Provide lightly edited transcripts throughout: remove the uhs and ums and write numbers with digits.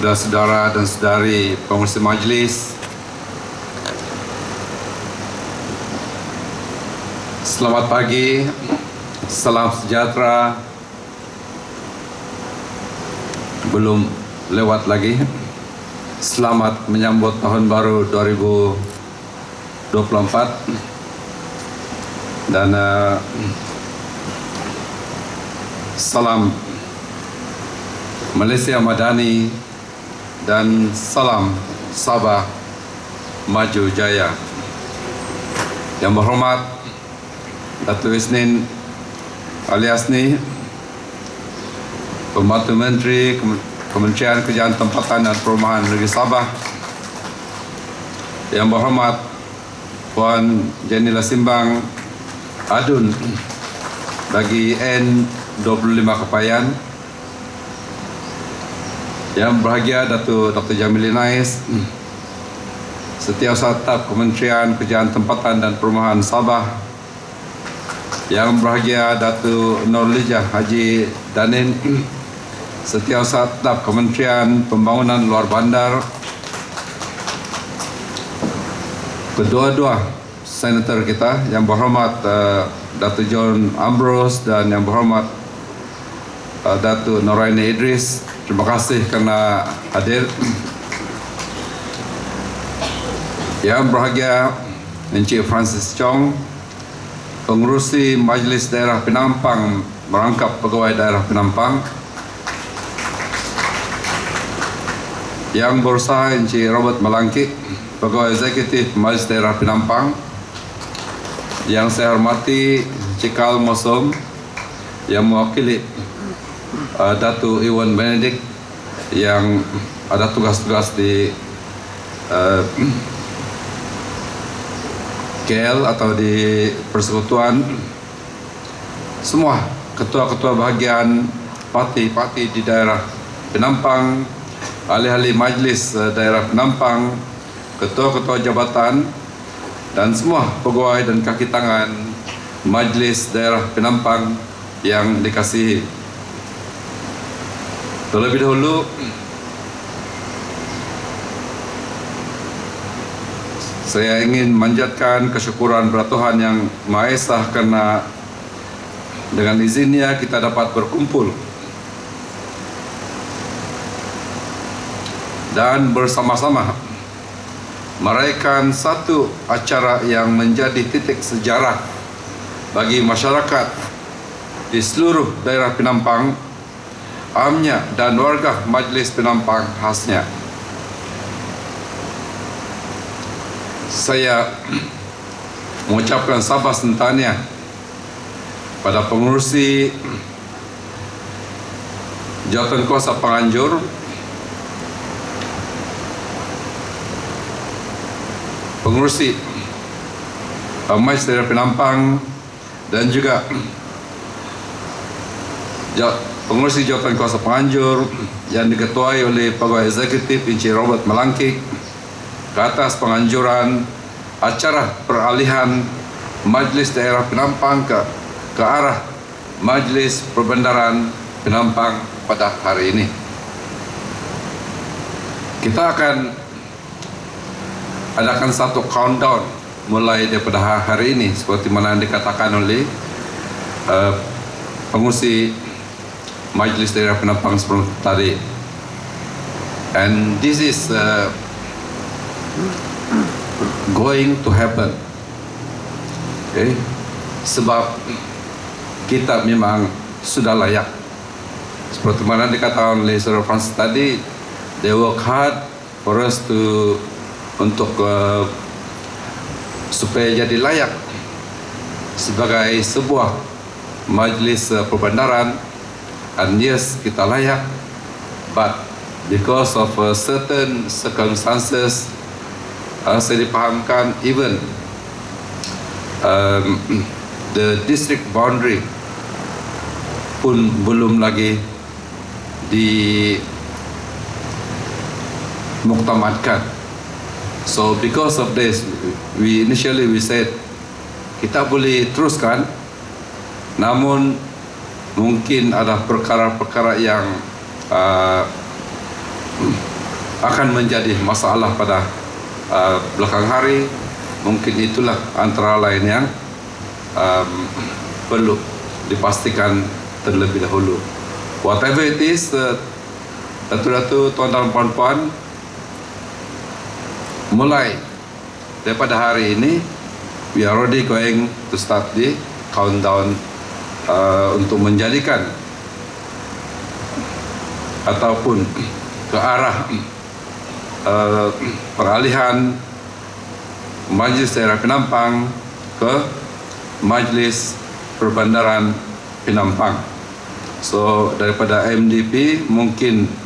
saudara-saudara dan saudari pengurusi majlis, selamat pagi, salam sejahtera. Belum lewat lagi. Selamat menyambut tahun baru 2024 dan salam Malaysia Madani dan salam Sabah Maju Jaya. Yang berhormat Datuk Isnin Aliasni, Pembantu Menteri Kementerian Kerjaan Tempatan dan Perumahan Negeri Sabah. Yang berhormat Puan Jenny Lasimbang Adun bagi N25 Kepayan. Yang berbahagia Dr. Jamil Nais, Setiausaha Tetap Kementerian Kerjaan Tempatan dan Perumahan Sabah. Yang berbahagia Datuk Nurlijah Haji Danin, Setiausaha Tetap Kementerian Pembangunan Luar Bandar. Kedua-dua senator kita, yang berhormat Datuk John Ambrose dan yang berhormat Datuk Noraini Idris, terima kasih kerana hadir. Yang berbahagia Encik Francis Chong, Pengurusi Majlis Daerah Penampang Merangkap Pegawai Daerah Penampang. Yang berusaha Encik Robert Malangkit, Pegawai Eksekutif Majlis Daerah Penampang. Yang saya hormati Encik Karl Mosom, yang mewakili Datuk Iwan Benedict yang ada tugas-tugas di KL atau di Persekutuan. Semua ketua-ketua bahagian parti-parti di daerah Penampang, ahli-ahli majlis daerah Penampang, ketua-ketua jabatan dan semua pegawai dan kaki tangan majlis daerah Penampang yang dikasihi. Terlebih dahulu saya ingin manjatkan kesyukuran kepada Tuhan Yang Maha Esa kerana dengan izinnya kita dapat berkumpul dan bersama-sama meraihkan satu acara yang menjadi titik sejarah bagi masyarakat di seluruh daerah Penampang, amnya dan warga Majlis Penampang khasnya. Saya mengucapkan sabah sentania pada pengurusi Jawatan Kuasa Penganjur, pengurusi Majlis Daerah Penampang dan juga pengurusi Jawatan Kuasa Penganjur yang diketuai oleh Pegawai Eksekutif Encik Robert Malangkit ke atas penganjuran acara peralihan Majlis Daerah Penampang ke arah Majlis Perbendaharaan Penampang pada hari ini. Kita akan adakan satu countdown mulai daripada hari ini seperti mana dikatakan oleh pengurusi Majlis Daerah Penampang sebelum tadi. And this is going to happen. Okay? Sebab kita memang sudah layak. Seperti mana dikatakan oleh Saudara Francis tadi, they work hard for us to supaya jadi layak sebagai sebuah majlis perbendaharaan. And yes, kita layak, but because of certain circumstances, saya dipahamkan even the district boundary pun belum lagi dimuktamadkan. So because of this, we said kita boleh teruskan, namun mungkin ada perkara-perkara yang akan menjadi masalah pada belakang hari. Mungkin itulah antara lain yang perlu dipastikan terlebih dahulu. Whatever it is, Datuk-datuk, tuan-tuan, puan-puan, mulai daripada hari ini, we are already going to start the countdown untuk menjadikan ataupun ke arah peralihan Majlis Daerah Penampang ke Majlis Perbandaran Penampang. So daripada MDP mungkin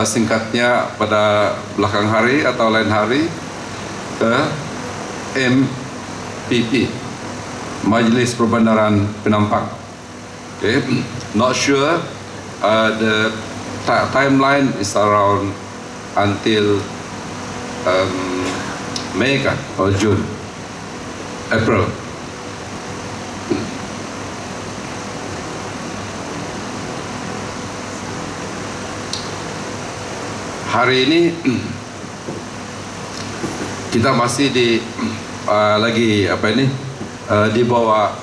singkatnya pada belakang hari atau lain hari ke MPP, Majlis Perbandaran Penampang. Okay, not sure the timeline is around until May or June, April. Hari ini kita masih lagi di bawah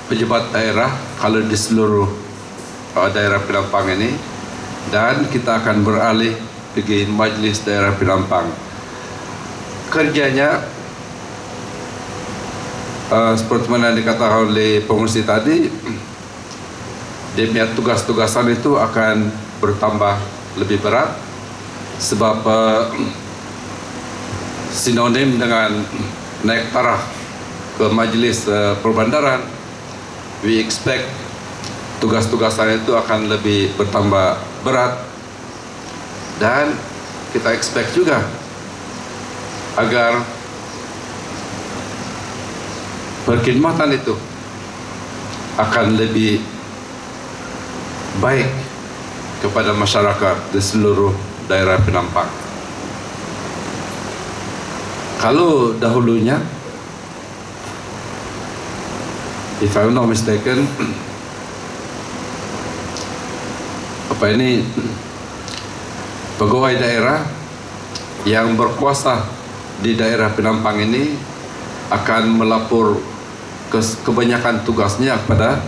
pejabat daerah kalau di seluruh daerah Penampang ini, dan kita akan beralih pergi Majlis Daerah Penampang. Kerjanya seperti mana dikatakan oleh pengurusi tadi, dia punya tugas-tugasan itu akan bertambah lebih berat sebab sinonim dengan naik taraf ke Majlis Perbandaran. We expect tugas-tugasan itu akan lebih bertambah berat, dan kita expect juga agar perkhidmatan itu akan lebih baik kepada masyarakat di seluruh daerah Penampang. Kalau dahulunya, if I'm not mistaken, pegawai daerah yang berkuasa di daerah Penampang ini akan melapor kebanyakan tugasnya kepada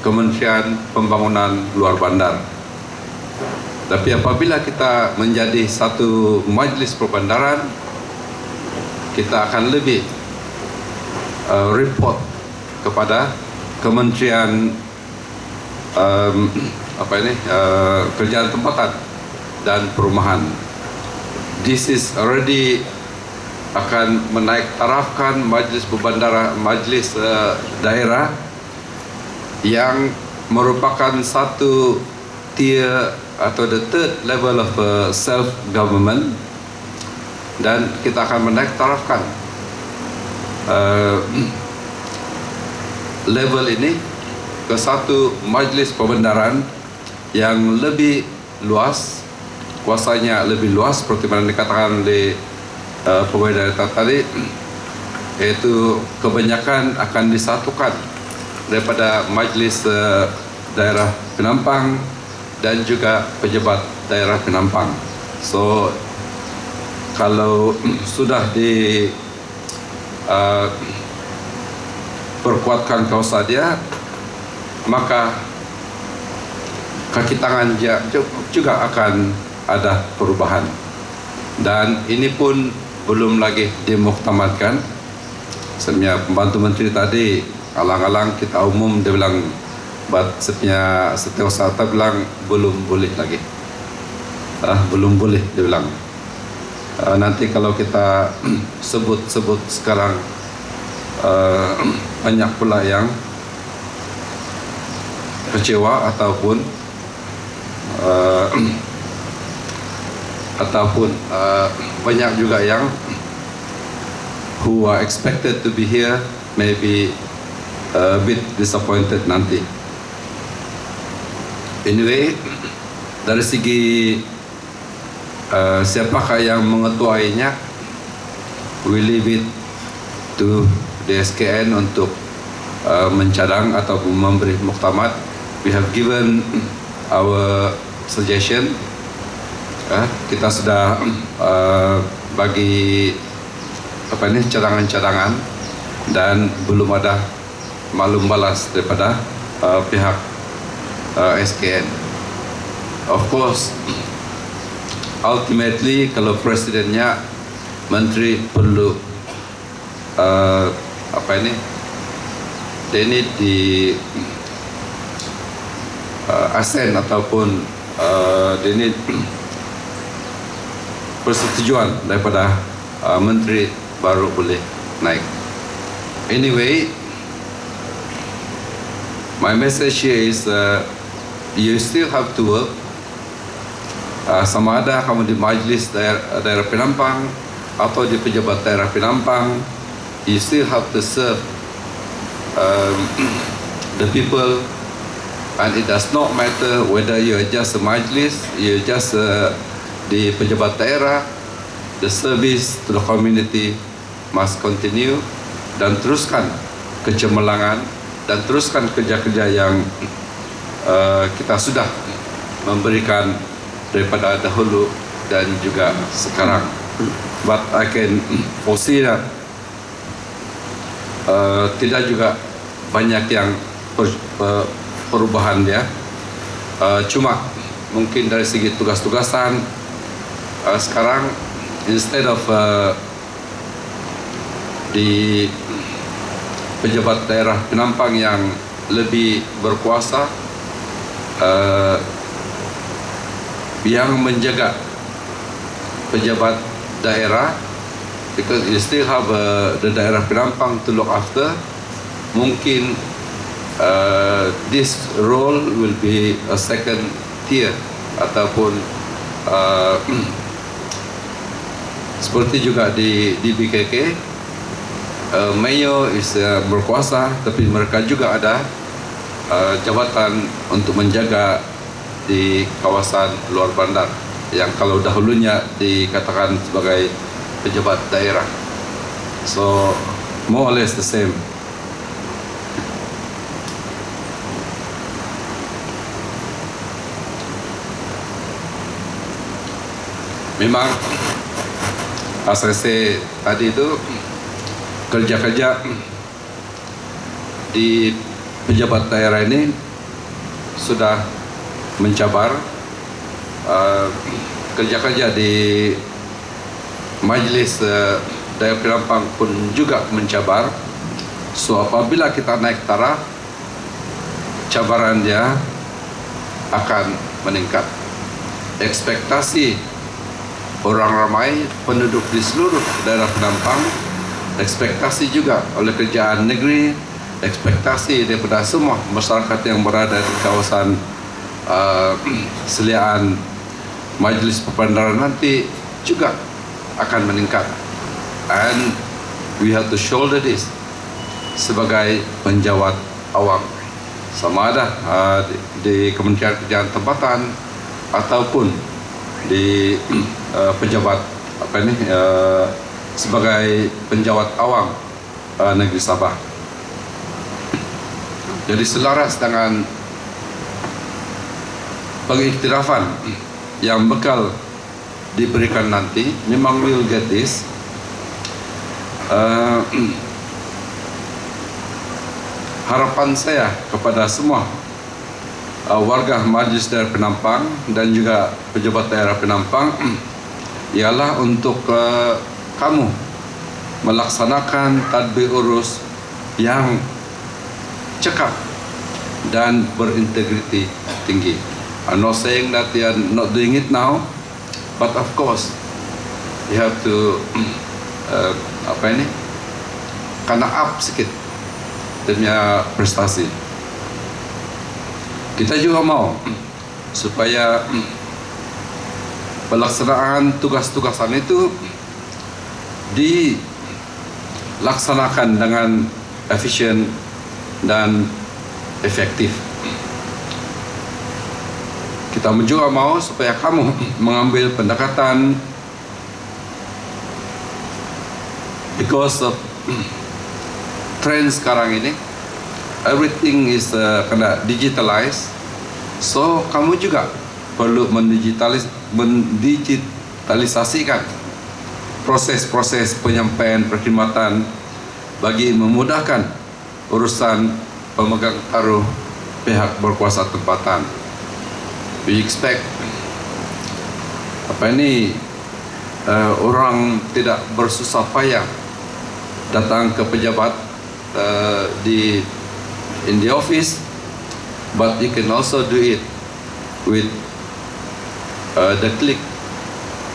Kementerian Pembangunan Luar Bandar. Tapi apabila kita menjadi satu majlis perbandaran, kita akan lebih report kepada Kementerian Kerjaan Tempatan dan Perumahan. This is already akan menaik tarafkan majlis perbandara, majlis daerah yang merupakan satu tier atau the third level of self-government, dan kita akan menaik tarafkan level ini ke satu majlis perbandaran yang lebih luas, kuasanya lebih luas seperti mana dikatakan oleh pegawai daerah tadi, yaitu kebanyakan akan disatukan daripada Majlis Daerah Penampang dan juga pejabat daerah Penampang. So kalau sudah perkuatkan kuasa dia, maka kaki tangan dia juga akan ada perubahan. Dan ini pun belum lagi dimuktamadkan. Sebenarnya pembantu menteri tadi alang-alang kita umum, dia bilang sebenarnya setiausaha bilang belum boleh lagi, belum boleh dia bilang. Nanti kalau kita sebut sekarang, banyak pula yang kecewa ataupun banyak juga yang who are expected to be here maybe a bit disappointed nanti. Anyway, dari segi siapakah yang mengetuainya, we leave it to the SKN untuk mencadang atau memberi muktamad. We have given our suggestion Kita sudah bagi cadangan-cadangan dan belum ada maklum balas daripada pihak SKN. Of course, ultimately kalau presidennya, menteri perlu they need di ASEAN ataupun they need persetujuan daripada menteri baru boleh naik. Anyway, my message here is you still have to work. Sama ada kamu di majlis daerah Penampang atau di pejabat daerah Penampang, you still have to serve the people, and it does not matter whether you are just a majlis, you are just di pejabat daerah. The service to the community must continue, dan teruskan kecemerlangan dan teruskan kerja-kerja yang kita sudah memberikan daripada dahulu dan juga sekarang. But I can foresee that tidak juga banyak yang perubahan dia. Cuma mungkin dari segi tugas-tugasan sekarang instead of di pejabat daerah Penampang yang lebih berkuasa, yang menjaga pejabat daerah, because you still have the daerah Penampang to look after. Mungkin this role will be a second tier ataupun seperti juga di BKK, mayor is berkuasa, tapi mereka juga ada jabatan untuk menjaga di kawasan luar bandar yang kalau dahulunya dikatakan sebagai pejabat daerah. So more or less the same. Memang asal-asal tadi itu kerja-kerja di pejabat daerah ini sudah mencabar, kerja-kerja di majlis daerah Penampang pun juga mencabar. So apabila kita naik taraf, cabaran dia akan meningkat. Ekspektasi orang ramai, penduduk di seluruh daerah Penampang, ekspektasi juga oleh kerajaan negeri, ekspektasi daripada semua masyarakat yang berada di kawasan seliaan majlis perbandaran nanti juga akan meningkat. And we have to shoulder this sebagai penjawat awam, sama ada di Kementerian Kerjaan Tempatan ataupun di pejabat sebagai penjawat awam negeri Sabah. Jadi selaras dengan pengiktirafan yang bakal diberikan nanti, memang we'll get this. Harapan saya kepada semua warga Majlis Daerah Penampang dan juga pejabat daerah Penampang ialah untuk kamu melaksanakan tadbir urus yang cekap dan berintegriti tinggi. I'm not saying that they are not doing it now, but of course you have to karena up sikit demi prestasi. Kita juga mau supaya pelaksanaan tugas-tugasan itu dilaksanakan dengan efisien dan efektif. Kita juga mau supaya kamu mengambil pendekatan, because of trend sekarang ini, everything is kena digitalized. So kamu juga perlu mendigitalisasikan proses-proses penyampaian perkhidmatan bagi memudahkan urusan pemegang taruh pihak berkuasa tempatan. We expect orang tidak bersusah payah datang ke pejabat in the office, but you can also do it with the click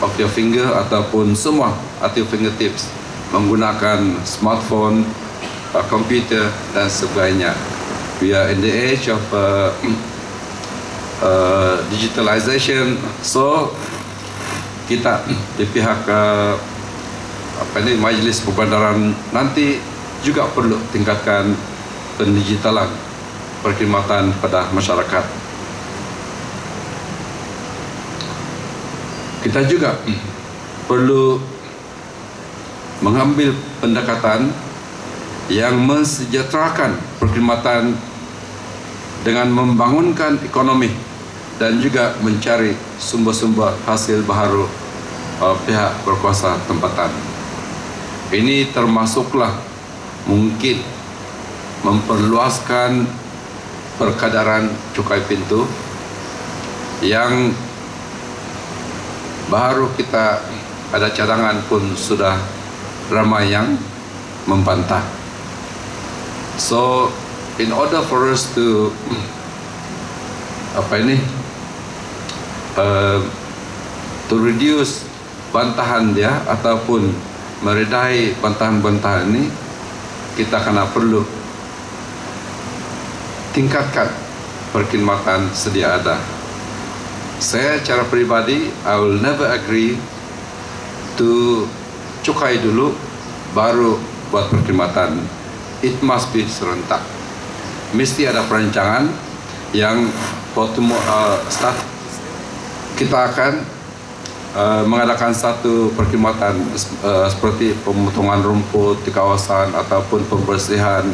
of your finger ataupun semua at your fingertips menggunakan smartphone, komputer dan sebagainya. We are in the age of digitalization, so kita di pihak Majlis Perbandaran nanti juga perlu tingkatkan pendigitalan perkhidmatan pada masyarakat. Kita juga perlu mengambil pendekatan yang mensejahterakan perkhidmatan dengan membangunkan ekonomi dan juga mencari sumber-sumber hasil baharu pihak berkuasa tempatan. Ini termasuklah mungkin memperluaskan perkadaran cukai pintu yang baru kita ada cadangan pun sudah ramai yang membantah. So in order for us to to reduce bantahan dia ataupun meredai bantahan-bantahan ini, kita kena perlu tingkatkan perkhidmatan sedia ada. Saya secara pribadi, I will never agree to cukai dulu baru buat perkhidmatan. It must be serentak. Mesti ada perancangan yang kita akan mengadakan satu perkhidmatan seperti pemotongan rumput di kawasan ataupun pembersihan